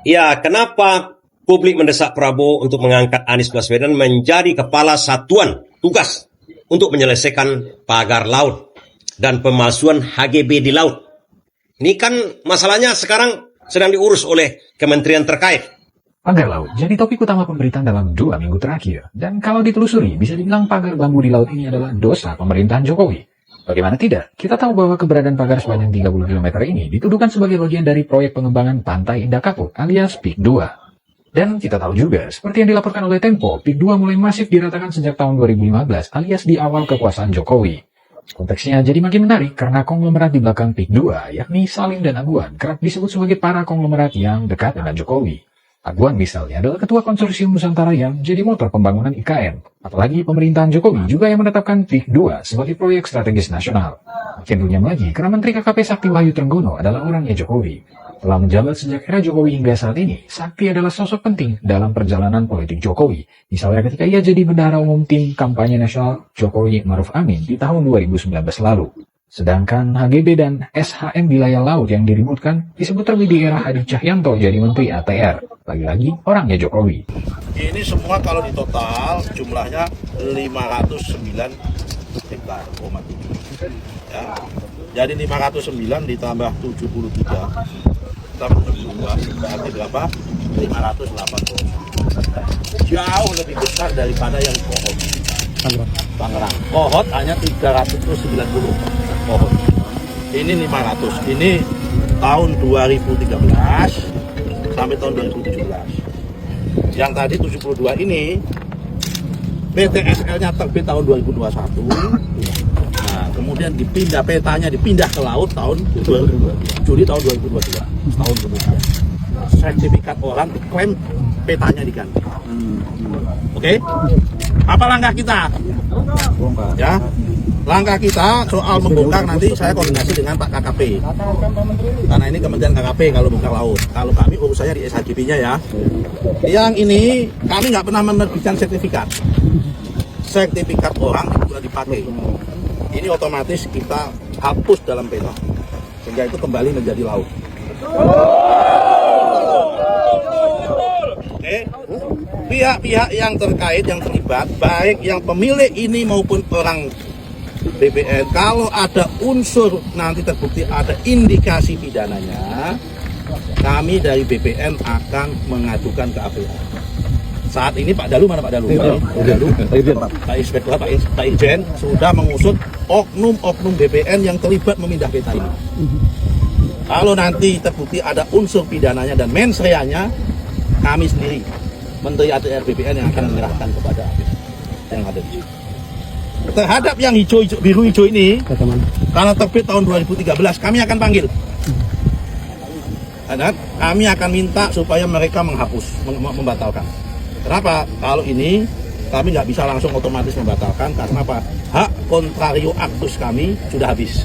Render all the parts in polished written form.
Ya, kenapa publik mendesak Prabowo untuk mengangkat Anies Baswedan menjadi kepala satuan tugas untuk menyelesaikan pagar laut dan pemalsuan HGB di laut? Ini kan masalahnya sekarang sedang diurus oleh kementerian terkait. Pagar laut jadi topik utama pemberitaan dalam 2 minggu terakhir. Dan kalau ditelusuri, bisa dibilang pagar bambu di laut ini adalah dosa pemerintahan Jokowi. Bagaimana tidak? Kita tahu bahwa keberadaan pagar sepanjang 30 km ini dituduhkan sebagai bagian dari proyek pengembangan Pantai Indah Kapuk alias PIK 2. Dan kita tahu juga, seperti yang dilaporkan oleh Tempo, PIK 2 mulai masif diratakan sejak tahun 2015 alias di awal kekuasaan Jokowi. Konteksnya jadi makin menarik karena konglomerat di belakang PIK 2, yakni Salim dan Aguan, kerap disebut sebagai para konglomerat yang dekat dengan Jokowi. Aguan misalnya adalah ketua konsorsium Nusantara yang jadi motor pembangunan IKN. Apalagi pemerintahan Jokowi juga yang menetapkan PIK 2 sebagai proyek strategis nasional. Makin runyam lagi karena Menteri KKP Sakti Wahyu Trenggono adalah orangnya Jokowi. Telah menjabat sejak era Jokowi hingga saat ini, Sakti adalah sosok penting dalam perjalanan politik Jokowi. Misalnya ketika ia jadi bendahara umum tim kampanye nasional Jokowi Maruf Amin di tahun 2019 lalu. Sedangkan HGB dan SHM wilayah laut yang diributkan disebut terlebih di era Hadi Cahyanto jadi Menteri ATR. Lagi-lagi orangnya Jokowi. Ini semua kalau ditotal jumlahnya 509 hektar, ya. Jadi 509 ditambah 73 tambah 72 berarti berapa? 580. Jauh lebih besar daripada yang Kohot. Tangerang. Kohot hanya 390 pohon. Ini 500. Ini tahun 2013 sampai tahun 2017. Yang tadi 72 ini PTSL-nya terbit tahun 2021. Nah, kemudian dipindah petanya dipindah ke laut tahun Juli tahun 2022. Tahun kemudian. Sertifikat orang diklaim petanya diganti. Oke? Apa langkah kita? Ya. Langkah kita soal membongkar nanti saya koordinasi dengan Pak KKP. Karena ini Kementerian KKP kalau bongkar laut. Kalau kami urusannya di SHGB-nya ya. Yang ini kami nggak pernah menerbitkan sertifikat. Sertifikat orang juga dipakai. Ini otomatis kita hapus dalam peta. Sehingga itu kembali menjadi laut. Oke. Pihak-pihak yang terkait, yang terlibat, baik yang pemilik ini maupun orang BPN, kalau ada unsur nanti terbukti ada indikasi pidananya, kami dari BPN akan mengajukan ke APH. Saat ini Pak Dalu, mana Pak Dalu? Pak Inspektur, Pak Irjen sudah mengusut oknum-oknum BPN yang terlibat memindah peta ini. Kalau nanti terbukti ada unsur pidananya dan mensreanya, kami sendiri, Menteri ATR BPN yang akan menyerahkan kepada APH yang ada di sini. Terhadap yang biru-hijau ini, karena terbit tahun 2013, kami akan panggil. Dan kami akan minta supaya mereka menghapus, membatalkan. Kenapa? Kalau ini kami nggak bisa langsung otomatis membatalkan, karena apa? Hak kontrario aktus kami sudah habis.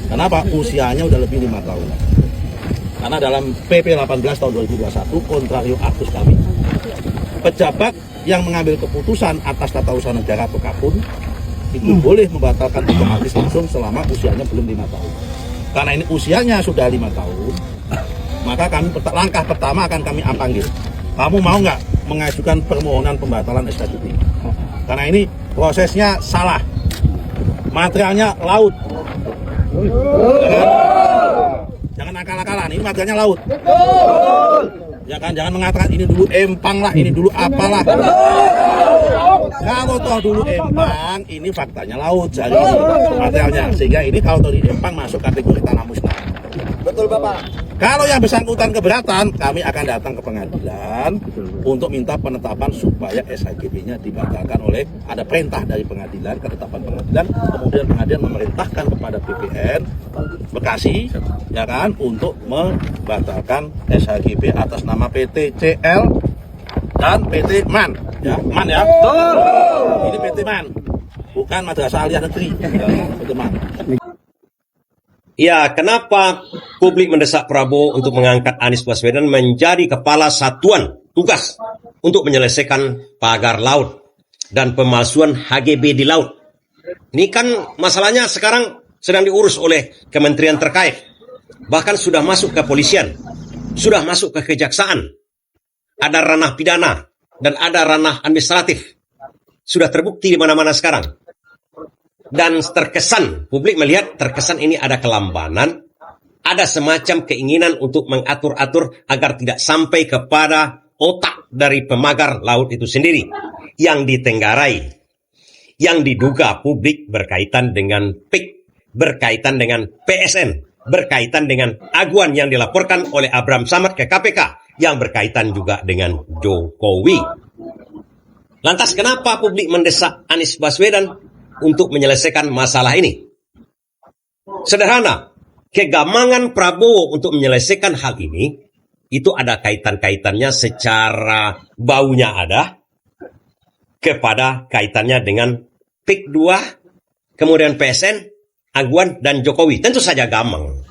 Kenapa? Usianya udah lebih 5 tahun. Karena dalam PP 18 tahun 2021, kontrario aktus kami, pejabat yang mengambil keputusan atas tata usaha negara apapun itu boleh membatalkan otomatis langsung selama usianya belum 5 tahun. Karena ini usianya sudah 5 tahun, maka kami langkah pertama akan kami panggil. Kamu mau nggak mengajukan permohonan pembatalan SKJP? Karena ini prosesnya salah, materialnya laut. Jangan akal-akalan, ini materialnya laut. Ya kan, jangan mengatakan ini dulu empang lah, ini dulu apalah. Kalau toh dulu empang, ini faktanya laut, jadi materialnya. Sehingga ini kalau toh di empang masuk kategori tanah musnah. Betul Bapak. Kalau yang bersangkutan keberatan, kami akan datang ke pengadilan untuk minta penetapan supaya SHGB-nya dibatalkan oleh ada perintah dari pengadilan, ketetapan pengadilan, kemudian pengadilan memerintahkan kepada BPN Bekasi, ya kan, untuk membatalkan SHGB atas nama PT CL dan PT MAN, ya, MAN ya. Ini PT MAN, bukan Madrasah Aliyah Negeri, PT MAN. Ya, kenapa publik mendesak Prabowo untuk mengangkat Anies Baswedan menjadi kepala satuan tugas untuk menyelesaikan pagar laut dan pemalsuan HGB di laut? Ini kan masalahnya sekarang sedang diurus oleh kementerian terkait. Bahkan sudah masuk ke kepolisian. sudah masuk ke kejaksaan, ada ranah pidana, dan ada ranah administratif. Sudah terbukti di mana-mana sekarang. Dan terkesan, publik melihat terkesan ini ada kelambanan, ada semacam keinginan untuk mengatur-atur agar tidak sampai kepada otak dari pemagar laut itu sendiri yang ditenggarai, yang diduga publik berkaitan dengan PIK, berkaitan dengan PSN, berkaitan dengan aguan yang dilaporkan oleh Abraham Samad ke KPK, yang berkaitan juga dengan Jokowi. Lantas kenapa publik mendesak Anies Baswedan untuk menyelesaikan masalah ini? Sederhana, kegamangan Prabowo untuk menyelesaikan hal ini, itu ada kaitan-kaitannya secara baunya ada, kepada kaitannya dengan PIK 2, kemudian PSN, aguan, dan Jokowi. Tentu saja gamang.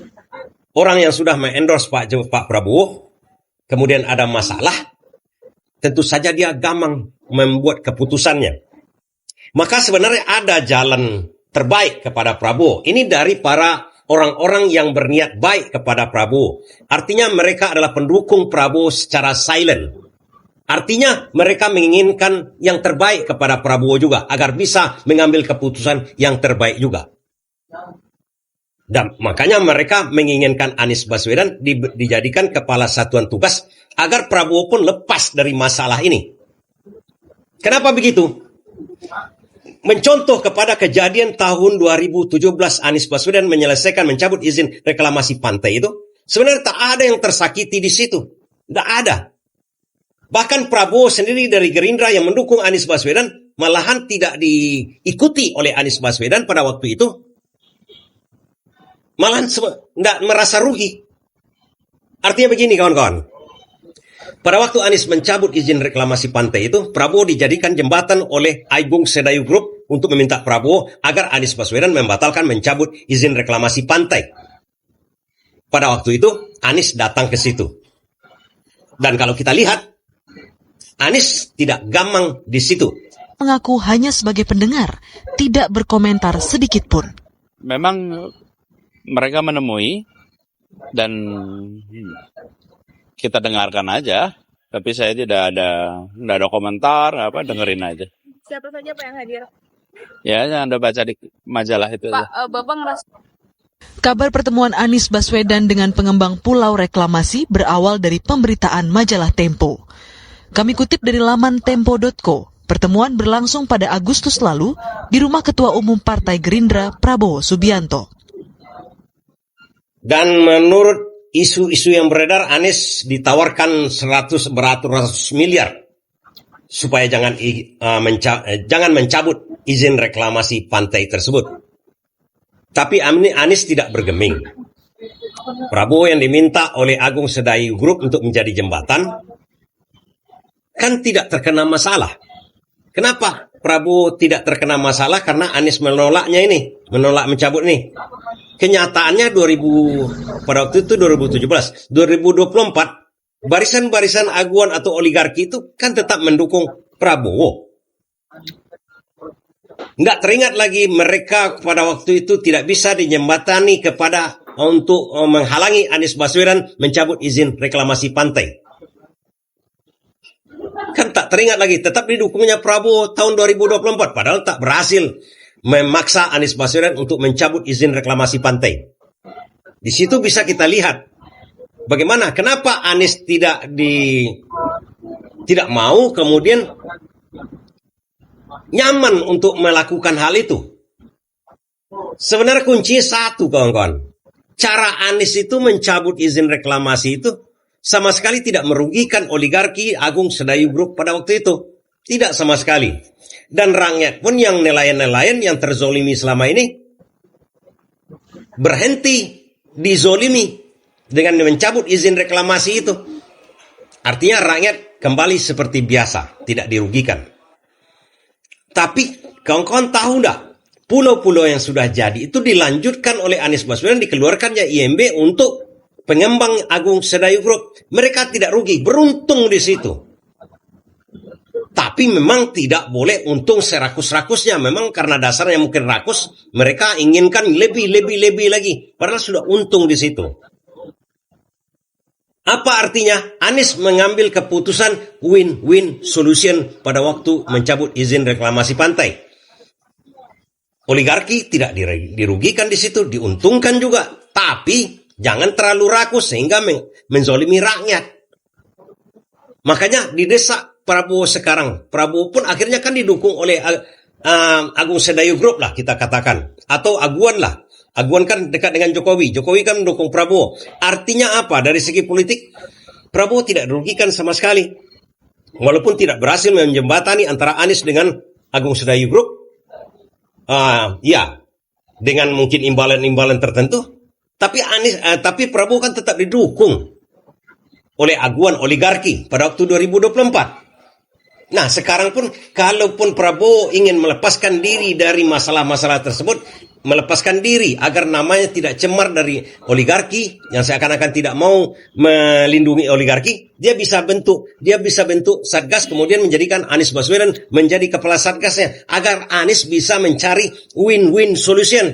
Orang yang sudah mengendorse Pak Prabowo, kemudian ada masalah, tentu saja dia gamang membuat keputusannya. Maka sebenarnya ada jalan terbaik kepada Prabowo. Ini dari para orang-orang yang berniat baik kepada Prabowo. Artinya mereka adalah pendukung Prabowo secara silent. Artinya mereka menginginkan yang terbaik kepada Prabowo juga, agar bisa mengambil keputusan yang terbaik juga. Dan makanya mereka menginginkan Anies Baswedan dijadikan kepala satuan tugas, agar Prabowo pun lepas dari masalah ini. Kenapa begitu? Mencontoh kepada kejadian tahun 2017 Anies Baswedan mencabut izin reklamasi pantai itu, sebenarnya tak ada yang tersakiti di situ. Tidak ada. Bahkan Prabowo sendiri dari Gerindra yang mendukung Anies Baswedan malahan tidak diikuti oleh Anies Baswedan pada waktu itu. Malahan tidak merasa rugi. Artinya begini kawan-kawan. Pada waktu Anies mencabut izin reklamasi pantai itu, Prabowo dijadikan jembatan oleh Agung Sedayu Group untuk meminta Prabowo agar Anies Baswedan membatalkan mencabut izin reklamasi pantai. Pada waktu itu, Anies datang ke situ. Dan kalau kita lihat, Anies tidak gamang di situ. Mengaku hanya sebagai pendengar, tidak berkomentar sedikit pun. Memang mereka menemui dan kita dengarkan aja, tapi saya tidak ada komentar, dengerin aja. Siapa saja Pak yang hadir? Ya, yang Anda baca di majalah itu. Pak, Bapak ngerasa... Kabar pertemuan Anies Baswedan dengan pengembang pulau reklamasi berawal dari pemberitaan majalah Tempo. Kami kutip dari laman tempo.co. Pertemuan berlangsung pada Agustus lalu di rumah Ketua Umum Partai Gerindra Prabowo Subianto. Dan menurut isu-isu yang beredar, Anies ditawarkan beratus miliar supaya jangan mencabut izin reklamasi pantai tersebut. Tapi Anies tidak bergeming. Prabowo yang diminta oleh Agung Sedayu Group untuk menjadi jembatan kan tidak terkena masalah. Kenapa Prabowo tidak terkena masalah? Karena Anies menolak mencabut ini. Kenyataannya pada waktu itu 2017, 2024, barisan-barisan aguan atau oligarki itu kan tetap mendukung Prabowo. Nggak teringat lagi mereka pada waktu itu tidak bisa dijembatani untuk menghalangi Anies Baswedan mencabut izin reklamasi pantai. Kan tak teringat lagi, tetap didukungnya Prabowo tahun 2024, padahal tak berhasil memaksa Anies Baswedan untuk mencabut izin reklamasi pantai. Di situ bisa kita lihat bagaimana, kenapa Anies tidak mau kemudian nyaman untuk melakukan hal itu. Sebenarnya kuncinya satu kawan-kawan. Cara Anies itu mencabut izin reklamasi itu sama sekali tidak merugikan oligarki Agung Sedayu Group pada waktu itu. Tidak sama sekali. Dan rakyat pun yang nelayan-nelayan yang terzolimi selama ini berhenti dizolimi dengan mencabut izin reklamasi itu. Artinya rakyat kembali seperti biasa, tidak dirugikan. Tapi kawan-kawan tahu enggak, pulau-pulau yang sudah jadi itu dilanjutkan oleh Anies Baswedan, dikeluarkannya IMB untuk pengembang Agung Sedayu Group. Mereka tidak rugi, beruntung di situ. Tapi memang tidak boleh untung serakus-rakusnya. Memang karena dasarnya mungkin rakus, mereka inginkan lebih lagi. Padahal sudah untung di situ. Apa artinya? Anies mengambil keputusan win-win solution pada waktu mencabut izin reklamasi pantai. Oligarki tidak dirugikan di situ, diuntungkan juga. Tapi jangan terlalu rakus sehingga menzolimi rakyat. Makanya didesak Prabowo sekarang. Prabowo pun akhirnya kan didukung oleh Agung Sedayu Group lah kita katakan. Atau Aguan lah. Aguan kan dekat dengan Jokowi. Jokowi kan mendukung Prabowo. Artinya apa? Dari segi politik, Prabowo tidak dirugikan sama sekali. Walaupun tidak berhasil menjembatani antara Anies dengan Agung Sedayu Group. Ya, dengan mungkin imbalan-imbalan tertentu. Tapi Prabowo kan tetap didukung oleh Aguan oligarki pada waktu 2024. Nah, sekarang pun kalaupun Prabowo ingin melepaskan diri dari masalah-masalah tersebut, melepaskan diri agar namanya tidak cemar dari oligarki yang seakan-akan tidak mau melindungi oligarki, dia bisa bentuk satgas, kemudian menjadikan Anies Baswedan menjadi kepala satgasnya agar Anies bisa mencari win-win solution.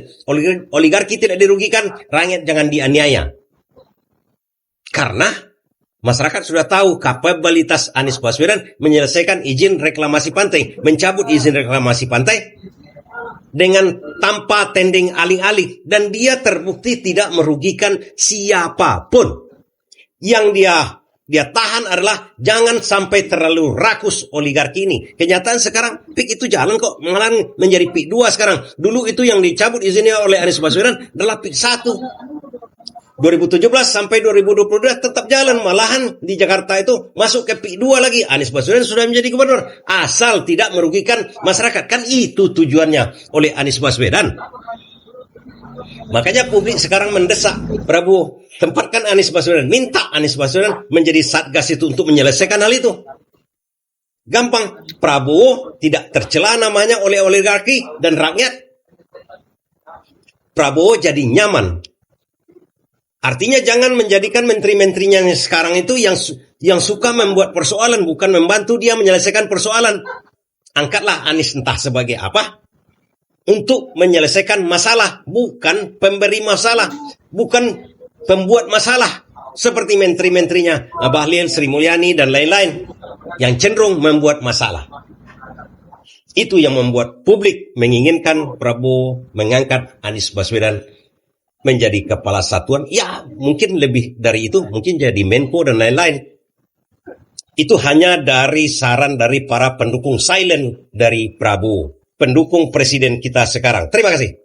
Oligarki tidak dirugikan, rakyat jangan dianiaya. Karena masyarakat sudah tahu kapabilitas Anies Baswedan menyelesaikan izin reklamasi pantai, mencabut izin reklamasi pantai dengan tanpa tending aling-aling, dan dia terbukti tidak merugikan siapapun. Yang dia tahan adalah jangan sampai terlalu rakus oligarki ini. Kenyataan sekarang PIK itu jalan kok, malah menjadi PIK 2 sekarang. Dulu itu yang dicabut izinnya oleh Anies Baswedan adalah PIK 1. 2017 sampai 2022 tetap jalan, malahan di Jakarta itu masuk ke PIK 2 lagi. Anies Baswedan sudah menjadi gubernur, asal tidak merugikan masyarakat. Kan itu tujuannya oleh Anies Baswedan. Makanya publik sekarang mendesak Prabowo, tempatkan Anies Baswedan, minta Anies Baswedan menjadi satgas itu untuk menyelesaikan hal itu. Gampang, Prabowo tidak tercela namanya oleh oligarki dan rakyat. Prabowo jadi nyaman. Artinya jangan menjadikan menteri-menterinya sekarang itu yang suka membuat persoalan, bukan membantu dia menyelesaikan persoalan. Angkatlah Anies entah sebagai apa, untuk menyelesaikan masalah, bukan pemberi masalah, bukan pembuat masalah. Seperti menteri-menterinya Bahlil, Sri Mulyani, dan lain-lain, yang cenderung membuat masalah. Itu yang membuat publik menginginkan Prabowo mengangkat Anies Baswedan menjadi kepala satuan, ya mungkin lebih dari itu, mungkin jadi Menko dan lain-lain. Itu hanya dari saran dari para pendukung silent dari Prabowo, pendukung presiden kita sekarang. Terima kasih.